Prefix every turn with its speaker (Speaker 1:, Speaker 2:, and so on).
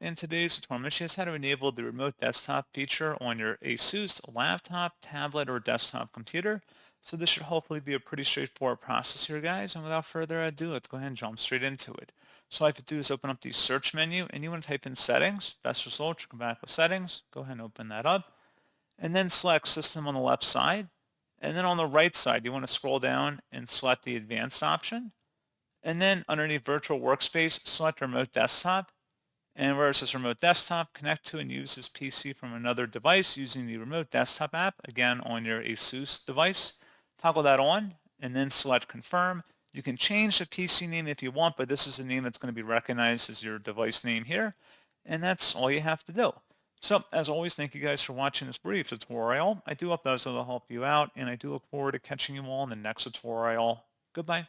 Speaker 1: In today's tutorial, I'm going to show you how to enable the remote desktop feature on your ASUS laptop, tablet, or desktop computer. So this should hopefully be a pretty straightforward process here, guys. And without further ado, let's go ahead and jump straight into it. So all I have to do is open up the search menu, and you want to type in settings. Best result, you come back with settings. Go ahead and open that up. And then select system on the left side. And then on the right side, you want to scroll down and select the advanced option. And then underneath virtual workspace, select remote desktop. And where it says remote desktop, connect to and use this PC from another device using the remote desktop app, again on your ASUS device. Toggle that on and then select confirm. You can change the PC name if you want, but this is the name that's going to be recognized as your device name here. And that's all you have to do. So as always, thank you guys for watching this brief tutorial. I do hope that was able to help you out, and I do look forward to catching you all in the next tutorial. Goodbye.